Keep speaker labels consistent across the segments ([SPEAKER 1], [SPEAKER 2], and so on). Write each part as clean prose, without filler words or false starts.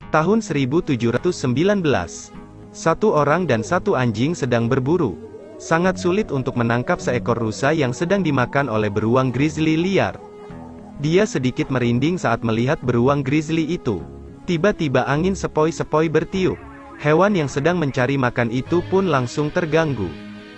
[SPEAKER 1] Tahun 1719. Satu orang dan satu anjing sedang berburu. Sangat sulit untuk menangkap seekor rusa yang sedang dimakan oleh beruang grizzly liar. Dia sedikit merinding saat melihat beruang grizzly itu. Tiba-tiba angin sepoi-sepoi bertiup. Hewan yang sedang mencari makan itu pun langsung terganggu.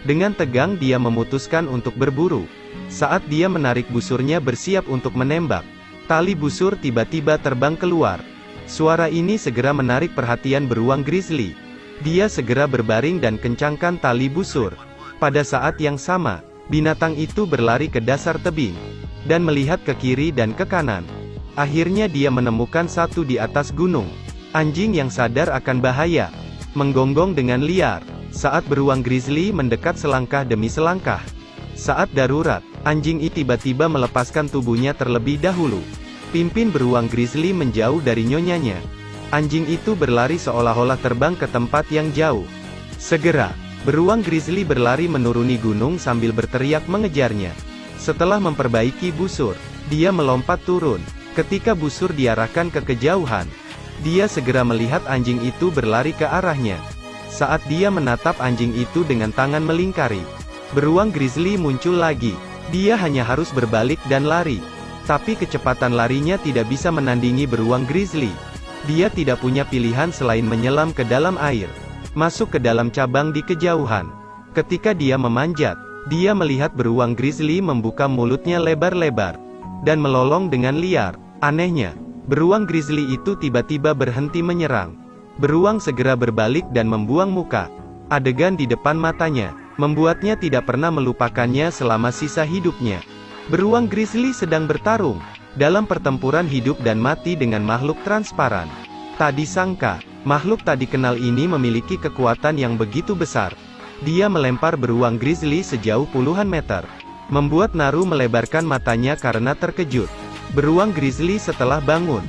[SPEAKER 1] Dengan tegang dia memutuskan untuk berburu. Saat dia menarik busurnya bersiap untuk menembak, tali busur tiba-tiba terbang keluar. Suara ini segera menarik perhatian beruang grizzly. Dia segera berbaring dan kencangkan tali busur. Pada saat yang sama, binatang itu berlari ke dasar tebing, dan melihat ke kiri dan ke kanan. Akhirnya dia menemukan satu di atas gunung. Anjing yang sadar akan bahaya, menggonggong dengan liar, saat beruang grizzly mendekat selangkah demi selangkah. Saat darurat, anjing itu tiba-tiba melepaskan tubuhnya terlebih dahulu. Pimpin beruang grizzly menjauh dari nyonyanya. Anjing itu berlari seolah-olah terbang ke tempat yang jauh. Segera, beruang grizzly berlari menuruni gunung sambil berteriak mengejarnya. Setelah memperbaiki busur, dia melompat turun. Ketika busur diarahkan ke kejauhan, dia segera melihat anjing itu berlari ke arahnya. Saat dia menatap anjing itu dengan tangan melingkari, beruang grizzly muncul lagi. Dia hanya harus berbalik dan lari. Tapi kecepatan larinya tidak bisa menandingi beruang grizzly. Dia tidak punya pilihan selain menyelam ke dalam air, masuk ke dalam cabang di kejauhan. Ketika dia memanjat, dia melihat beruang grizzly membuka mulutnya lebar-lebar, dan melolong dengan liar. Anehnya, beruang grizzly itu tiba-tiba berhenti menyerang. Beruang segera berbalik dan membuang muka. Adegan di depan matanya, membuatnya tidak pernah melupakannya selama sisa hidupnya. Beruang grizzly sedang bertarung dalam pertempuran hidup dan mati dengan makhluk transparan. Tak disangka, makhluk tak dikenal ini memiliki kekuatan yang begitu besar. Dia melempar beruang grizzly sejauh puluhan meter, membuat Naru melebarkan matanya karena terkejut. Beruang grizzly setelah bangun,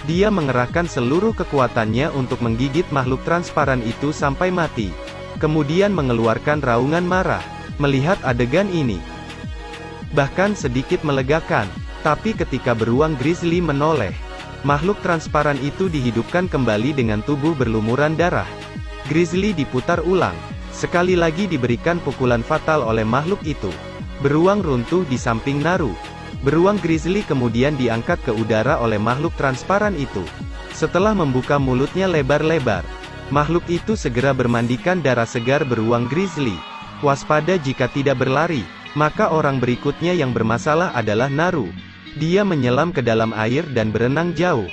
[SPEAKER 1] dia mengerahkan seluruh kekuatannya untuk menggigit makhluk transparan itu sampai mati. Kemudian mengeluarkan raungan marah. Melihat adegan ini, bahkan sedikit melegakan. Tapi ketika beruang grizzly menoleh, makhluk transparan itu dihidupkan kembali dengan tubuh berlumuran darah. Grizzly diputar ulang. Sekali lagi diberikan pukulan fatal oleh makhluk itu. Beruang runtuh di samping Naru. Beruang grizzly kemudian diangkat ke udara oleh makhluk transparan itu. Setelah membuka mulutnya lebar-lebar, makhluk itu segera bermandikan darah segar beruang grizzly. Waspada jika tidak berlari, maka orang berikutnya yang bermasalah adalah Naru. Dia menyelam ke dalam air dan berenang jauh.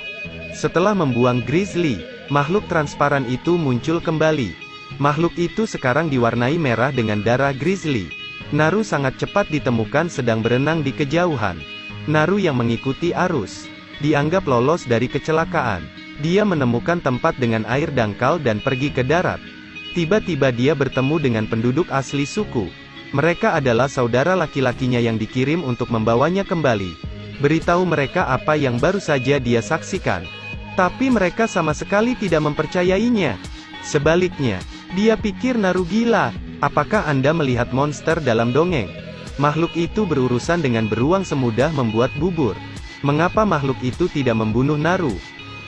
[SPEAKER 1] Setelah membuang grizzly, makhluk transparan itu muncul kembali. Makhluk itu sekarang diwarnai merah dengan darah grizzly. Naru sangat cepat ditemukan sedang berenang di kejauhan. Naru yang mengikuti arus, dianggap lolos dari kecelakaan. Dia menemukan tempat dengan air dangkal dan pergi ke darat. Tiba-tiba dia bertemu dengan penduduk asli suku. Mereka adalah saudara laki-lakinya yang dikirim untuk membawanya kembali. Beritahu mereka apa yang baru saja dia saksikan. Tapi mereka sama sekali tidak mempercayainya. Sebaliknya, dia pikir Naru gila. Apakah Anda melihat monster dalam dongeng? Makhluk itu berurusan dengan beruang semudah membuat bubur. Mengapa makhluk itu tidak membunuh Naru?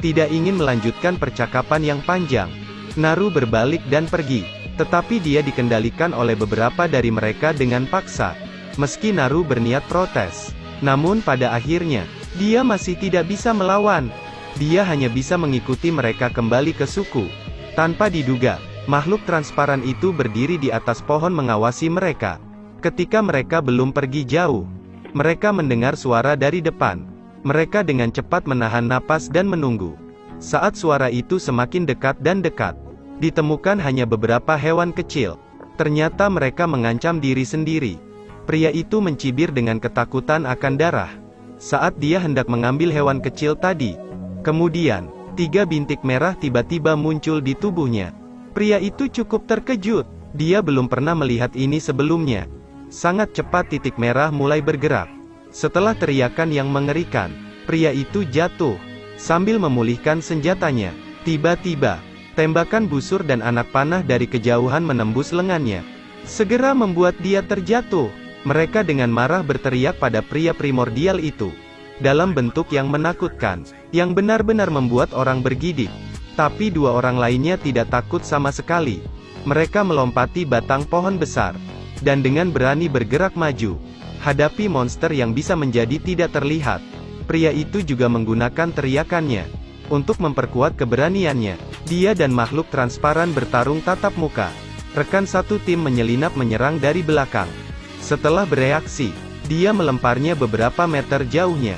[SPEAKER 1] Tidak ingin melanjutkan percakapan yang panjang, Naru berbalik dan pergi. Tetapi dia dikendalikan oleh beberapa dari mereka dengan paksa. Meski Naru berniat protes, namun pada akhirnya, dia masih tidak bisa melawan. Dia hanya bisa mengikuti mereka kembali ke suku. Tanpa diduga, makhluk transparan itu berdiri di atas pohon mengawasi mereka. Ketika mereka belum pergi jauh, mereka mendengar suara dari depan. Mereka dengan cepat menahan napas dan menunggu. Saat suara itu semakin dekat dan dekat, ditemukan hanya beberapa hewan kecil. Ternyata mereka mengancam diri sendiri. Pria itu mencibir dengan ketakutan akan darah. Saat dia hendak mengambil hewan kecil tadi, kemudian, 3 bintik merah tiba-tiba muncul di tubuhnya. Pria itu cukup terkejut. Dia belum pernah melihat ini sebelumnya. Sangat cepat titik merah mulai bergerak. Setelah teriakan yang mengerikan, pria itu jatuh. Sambil memulihkan senjatanya, tiba-tiba, tembakan busur dan anak panah dari kejauhan menembus lengannya. Segera membuat dia terjatuh. Mereka dengan marah berteriak pada pria primordial itu. Dalam bentuk yang menakutkan, yang benar-benar membuat orang bergidik. Tapi dua orang lainnya tidak takut sama sekali. Mereka melompati batang pohon besar, dan dengan berani bergerak maju, hadapi monster yang bisa menjadi tidak terlihat. Pria itu juga menggunakan teriakannya untuk memperkuat keberaniannya. Dia dan makhluk transparan bertarung tatap muka. Rekan satu tim menyelinap menyerang dari belakang. Setelah bereaksi, dia melemparnya beberapa meter jauhnya.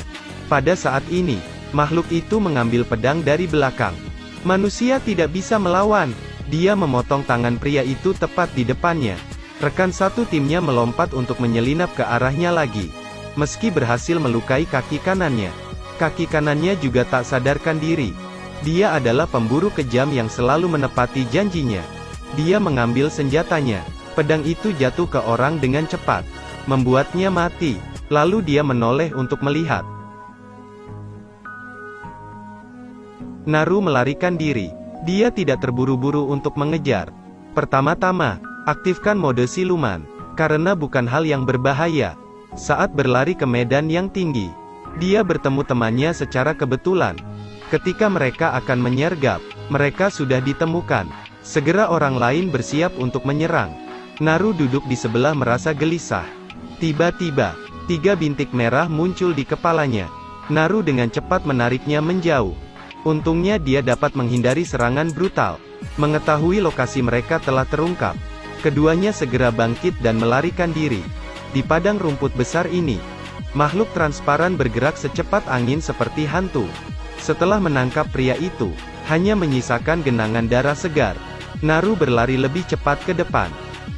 [SPEAKER 1] Pada saat ini, makhluk itu mengambil pedang dari belakang. Manusia tidak bisa melawan. Dia memotong tangan pria itu tepat di depannya. Rekan satu timnya melompat untuk menyelinap ke arahnya lagi. Meski berhasil melukai kaki kanannya, kaki kanannya juga tak sadarkan diri. Dia adalah pemburu kejam yang selalu menepati janjinya. Dia mengambil senjatanya. Pedang itu jatuh ke orang dengan cepat, membuatnya mati. Lalu dia menoleh untuk melihat. Naru melarikan diri. Dia tidak terburu-buru untuk mengejar. Pertama-tama, aktifkan mode siluman, karena bukan hal yang berbahaya. Saat berlari ke medan yang tinggi, dia bertemu temannya secara kebetulan. Ketika mereka akan menyergap, mereka sudah ditemukan. Segera orang lain bersiap untuk menyerang. Naru duduk di sebelah merasa gelisah. Tiba-tiba, 3 bintik merah muncul di kepalanya. Naru dengan cepat menariknya menjauh. Untungnya dia dapat menghindari serangan brutal. Mengetahui lokasi mereka telah terungkap, keduanya segera bangkit dan melarikan diri. Di padang rumput besar ini, makhluk transparan bergerak secepat angin seperti hantu. Setelah menangkap pria itu, hanya menyisakan genangan darah segar. Naru berlari lebih cepat ke depan.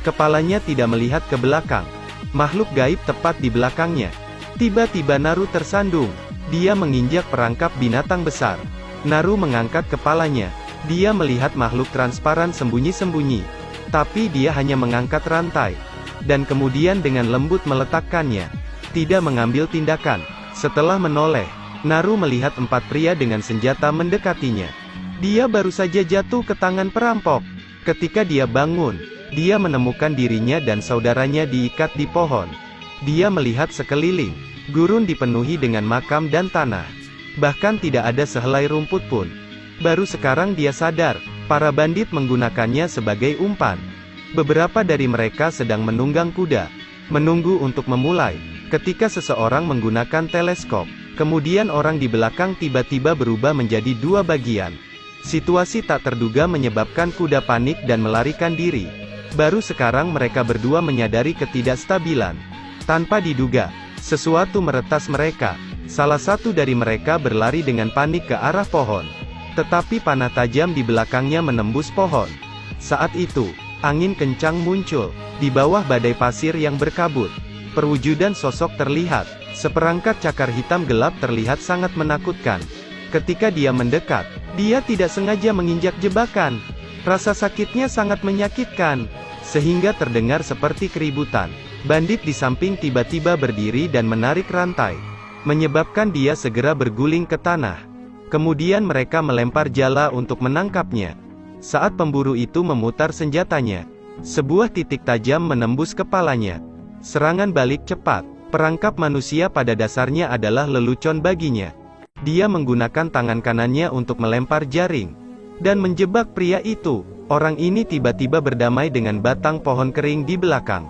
[SPEAKER 1] Kepalanya tidak melihat ke belakang. Makhluk gaib tepat di belakangnya. Tiba-tiba Naru tersandung. Dia menginjak perangkap binatang besar. Naru mengangkat kepalanya. Dia melihat makhluk transparan sembunyi-sembunyi. Tapi dia hanya mengangkat rantai. Dan kemudian dengan lembut meletakkannya. Tidak mengambil tindakan. Setelah menoleh, Naru melihat 4 pria dengan senjata mendekatinya. Dia baru saja jatuh ke tangan perampok. Ketika dia bangun, dia menemukan dirinya dan saudaranya diikat di pohon. Dia melihat sekeliling. Gurun dipenuhi dengan makam dan tanah. Bahkan tidak ada sehelai rumput pun. Baru sekarang dia sadar, para bandit menggunakannya sebagai umpan. Beberapa dari mereka sedang menunggang kuda, menunggu untuk memulai. Ketika seseorang menggunakan teleskop, kemudian orang di belakang tiba-tiba berubah menjadi 2 bagian. Situasi tak terduga menyebabkan kuda panik dan melarikan diri. Baru sekarang mereka berdua menyadari ketidakstabilan. Tanpa diduga, sesuatu meretas mereka. Salah satu dari mereka berlari dengan panik ke arah pohon. Tetapi panah tajam di belakangnya menembus pohon. Saat itu, angin kencang muncul. Di bawah badai pasir yang berkabut, perwujudan sosok terlihat. Seperangkat cakar hitam gelap terlihat sangat menakutkan. Ketika dia mendekat, dia tidak sengaja menginjak jebakan. Rasa sakitnya sangat menyakitkan, sehingga terdengar seperti keributan. Bandit di samping tiba-tiba berdiri dan menarik rantai, menyebabkan dia segera berguling ke tanah. Kemudian mereka melempar jala untuk menangkapnya. Saat pemburu itu memutar senjatanya, sebuah titik tajam menembus kepalanya. Serangan balik cepat. Perangkap manusia pada dasarnya adalah lelucon baginya. Dia menggunakan tangan kanannya untuk melempar jaring dan menjebak pria itu. Orang ini tiba-tiba berdamai dengan batang pohon kering di belakang.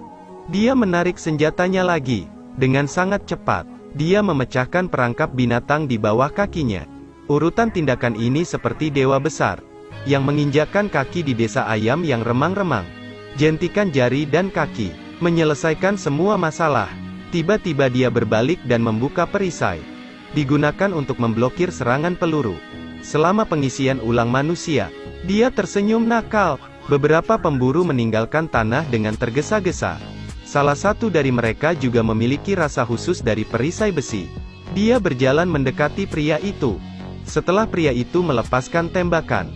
[SPEAKER 1] Dia menarik senjatanya lagi. Dengan sangat cepat, dia memecahkan perangkap binatang di bawah kakinya. Urutan tindakan ini seperti dewa besar yang menginjakkan kaki di desa ayam yang remang-remang. Jentikan jari dan kaki menyelesaikan semua masalah. Tiba-tiba dia berbalik dan membuka perisai. Digunakan untuk memblokir serangan peluru. Selama pengisian ulang manusia, dia tersenyum nakal. Beberapa pemburu meninggalkan tanah dengan tergesa-gesa. Salah satu dari mereka juga memiliki rasa khusus dari perisai besi. Dia berjalan mendekati pria itu. Setelah pria itu melepaskan tembakan,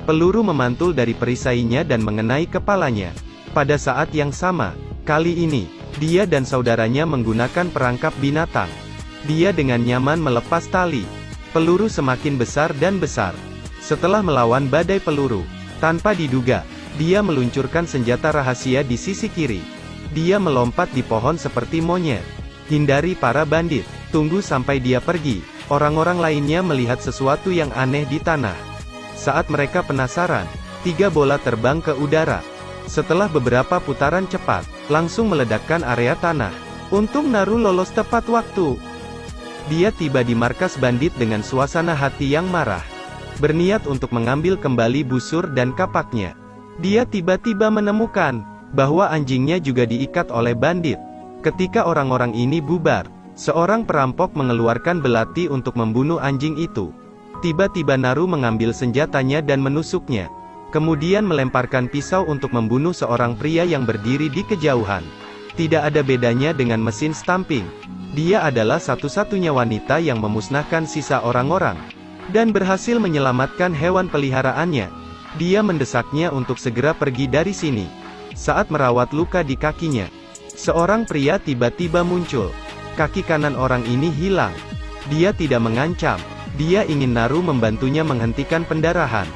[SPEAKER 1] peluru memantul dari perisainya dan mengenai kepalanya. Pada saat yang sama, kali ini, dia dan saudaranya menggunakan perangkap binatang. Dia dengan nyaman melepas tali. Peluru semakin besar dan besar. Setelah melawan badai peluru, tanpa diduga, dia meluncurkan senjata rahasia di sisi kiri. Dia melompat di pohon seperti monyet. Hindari para bandit. Tunggu sampai dia pergi. Orang-orang lainnya melihat sesuatu yang aneh di tanah. Saat mereka penasaran, 3 bola terbang ke udara. Setelah beberapa putaran cepat, langsung meledakkan area tanah. Untung Naru lolos tepat waktu. Dia tiba di markas bandit dengan suasana hati yang marah. Berniat untuk mengambil kembali busur dan kapaknya. Dia tiba-tiba menemukan bahwa anjingnya juga diikat oleh bandit. Ketika orang-orang ini bubar, seorang perampok mengeluarkan belati untuk membunuh anjing itu. Tiba-tiba Naru mengambil senjatanya dan menusuknya. Kemudian melemparkan pisau untuk membunuh seorang pria yang berdiri di kejauhan. Tidak ada bedanya dengan mesin stamping. Dia adalah satu-satunya wanita yang memusnahkan sisa orang-orang, dan berhasil menyelamatkan hewan peliharaannya. Dia mendesaknya untuk segera pergi dari sini. Saat merawat luka di kakinya, seorang pria tiba-tiba muncul. Kaki kanan orang ini hilang. Dia tidak mengancam. Dia ingin Naru membantunya menghentikan pendarahan.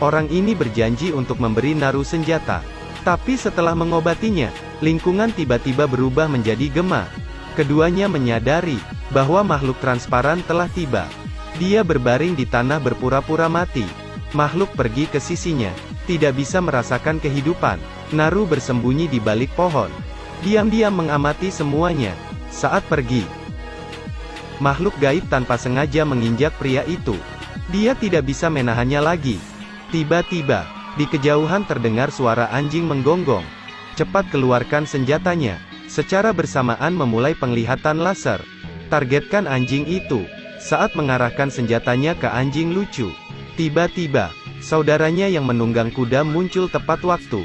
[SPEAKER 1] Orang ini berjanji untuk memberi Naru senjata. Tapi setelah mengobatinya, lingkungan tiba-tiba berubah menjadi gema. Keduanya menyadari bahwa makhluk transparan telah tiba. Dia berbaring di tanah berpura-pura mati. Makhluk pergi ke sisinya, tidak bisa merasakan kehidupan. Naru bersembunyi di balik pohon. Diam-diam mengamati semuanya. Saat pergi, makhluk gaib tanpa sengaja menginjak pria itu. Dia tidak bisa menahannya lagi. Tiba-tiba, di kejauhan terdengar suara anjing menggonggong. Cepat keluarkan senjatanya. Secara bersamaan memulai penglihatan laser. Targetkan anjing itu. Saat mengarahkan senjatanya ke anjing lucu, tiba-tiba, saudaranya yang menunggang kuda muncul tepat waktu.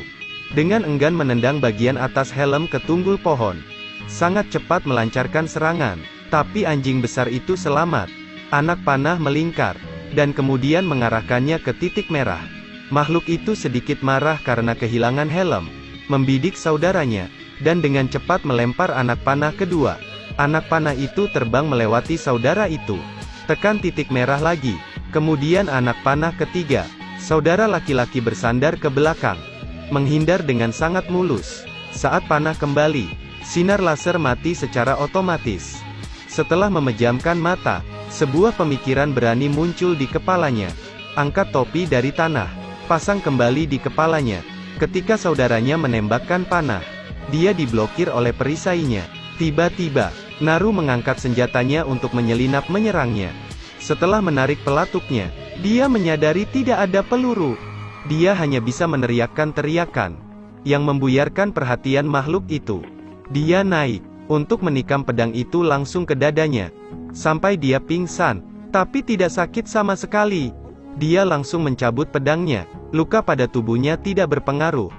[SPEAKER 1] Dengan enggan menendang bagian atas helm ke tunggul pohon. Sangat cepat melancarkan serangan. Tapi anjing besar itu selamat. Anak panah melingkar, dan kemudian mengarahkannya ke titik merah. Makhluk itu sedikit marah karena kehilangan helm, membidik saudaranya, dan dengan cepat melempar anak panah kedua. Anak panah itu terbang melewati saudara itu. Tekan titik merah lagi. Kemudian anak panah ketiga. Saudara laki-laki bersandar ke belakang, menghindar dengan sangat mulus. Saat panah kembali, sinar laser mati secara otomatis. Setelah memejamkan mata, sebuah pemikiran berani muncul di kepalanya. Angkat topi dari tanah. Pasang kembali di kepalanya. Ketika saudaranya menembakkan panah, dia diblokir oleh perisainya. Tiba-tiba, Naru mengangkat senjatanya untuk menyelinap menyerangnya. Setelah menarik pelatuknya, dia menyadari tidak ada peluru. Dia hanya bisa meneriakkan teriakan yang membuyarkan perhatian makhluk itu. Dia naik untuk menikam pedang itu langsung ke dadanya, sampai dia pingsan, tapi tidak sakit sama sekali. Dia langsung mencabut pedangnya. Luka pada tubuhnya tidak berpengaruh.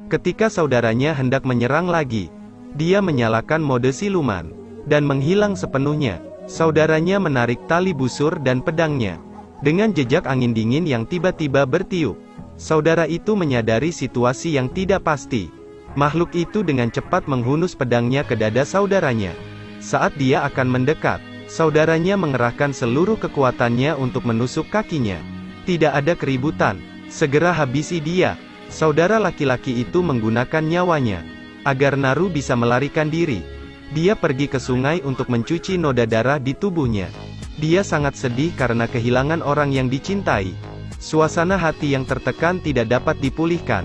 [SPEAKER 1] Ketika saudaranya hendak menyerang lagi, dia menyalakan mode siluman, dan menghilang sepenuhnya. Saudaranya menarik tali busur dan pedangnya. Dengan jejak angin dingin yang tiba-tiba bertiup, saudara itu menyadari situasi yang tidak pasti. Makhluk itu dengan cepat menghunus pedangnya ke dada saudaranya. Saat dia akan mendekat, saudaranya mengerahkan seluruh kekuatannya untuk menusuk kakinya. Tidak ada keributan. Segera habisi dia. Saudara laki-laki itu menggunakan nyawanya agar Naru bisa melarikan diri. Dia pergi ke sungai untuk mencuci noda darah di tubuhnya. Dia sangat sedih karena kehilangan orang yang dicintai. Suasana hati yang tertekan tidak dapat dipulihkan.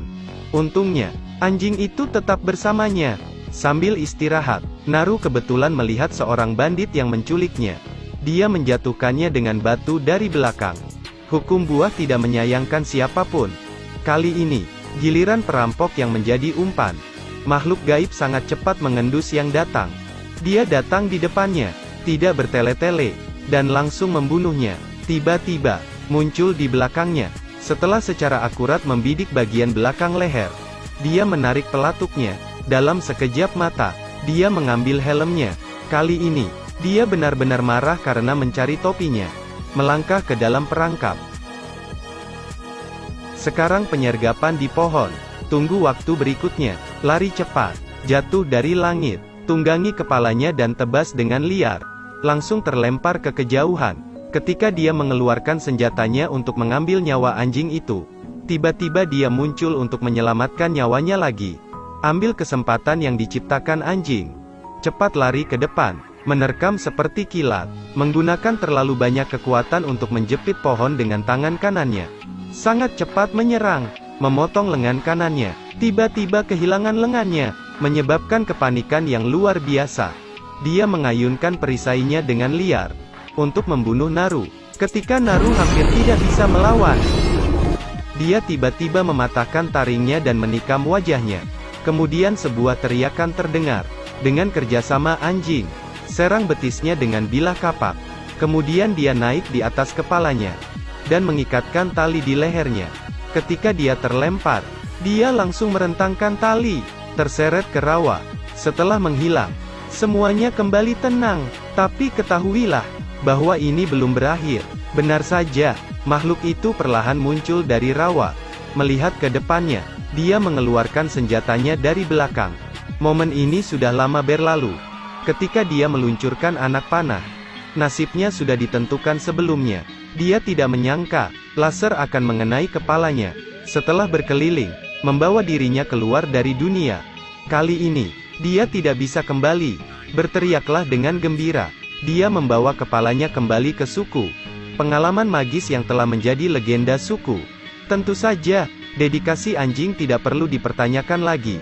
[SPEAKER 1] Untungnya, anjing itu tetap bersamanya. Sambil istirahat, Naru kebetulan melihat seorang bandit yang menculiknya. Dia menjatuhkannya dengan batu dari belakang. Hukum buah tidak menyayangkan siapapun. Kali ini, giliran perampok yang menjadi umpan. Makhluk gaib sangat cepat mengendus yang datang. Dia datang di depannya, tidak bertele-tele, dan langsung membunuhnya. Tiba-tiba, muncul di belakangnya. Setelah secara akurat membidik bagian belakang leher, dia menarik pelatuknya. Dalam sekejap mata, dia mengambil helmnya. Kali ini, dia benar-benar marah karena mencari topinya. Melangkah ke dalam perangkap. Sekarang penyergapan di pohon. Tunggu waktu berikutnya. Lari cepat. Jatuh dari langit. Tunggangi kepalanya dan tebas dengan liar. Langsung terlempar ke kejauhan. Ketika dia mengeluarkan senjatanya untuk mengambil nyawa anjing itu, tiba-tiba dia muncul untuk menyelamatkan nyawanya lagi. Ambil kesempatan yang diciptakan anjing. Cepat lari ke depan. Menerkam seperti kilat, menggunakan terlalu banyak kekuatan untuk menjepit pohon dengan tangan kanannya. sangat cepat menyerang, memotong lengan kanannya. Tiba-tiba kehilangan lengannya, menyebabkan kepanikan yang luar biasa. Dia mengayunkan perisainya dengan liar untuk membunuh Naru. Ketika Naru hampir tidak bisa melawan, dia tiba-tiba mematahkan taringnya dan menikam wajahnya. Kemudian sebuah teriakan terdengar. Dengan kerjasama anjing, serang betisnya dengan bilah kapak. Kemudian dia naik di atas kepalanya dan mengikatkan tali di lehernya. Ketika dia terlempar, dia langsung merentangkan tali, terseret ke rawa. Setelah menghilang, semuanya kembali tenang. Tapi ketahuilah bahwa ini belum berakhir. Benar saja, makhluk itu perlahan muncul dari rawa. Melihat ke depannya, dia mengeluarkan senjatanya dari belakang. Momen ini sudah lama berlalu. Ketika dia meluncurkan anak panah, nasibnya sudah ditentukan sebelumnya. Dia tidak menyangka laser akan mengenai kepalanya. Setelah berkeliling, membawa dirinya keluar dari dunia. Kali ini, dia tidak bisa kembali. Berteriaklah dengan gembira. Dia membawa kepalanya kembali ke suku. Pengalaman magis yang telah menjadi legenda suku. Tentu saja, dedikasi anjing tidak perlu dipertanyakan lagi.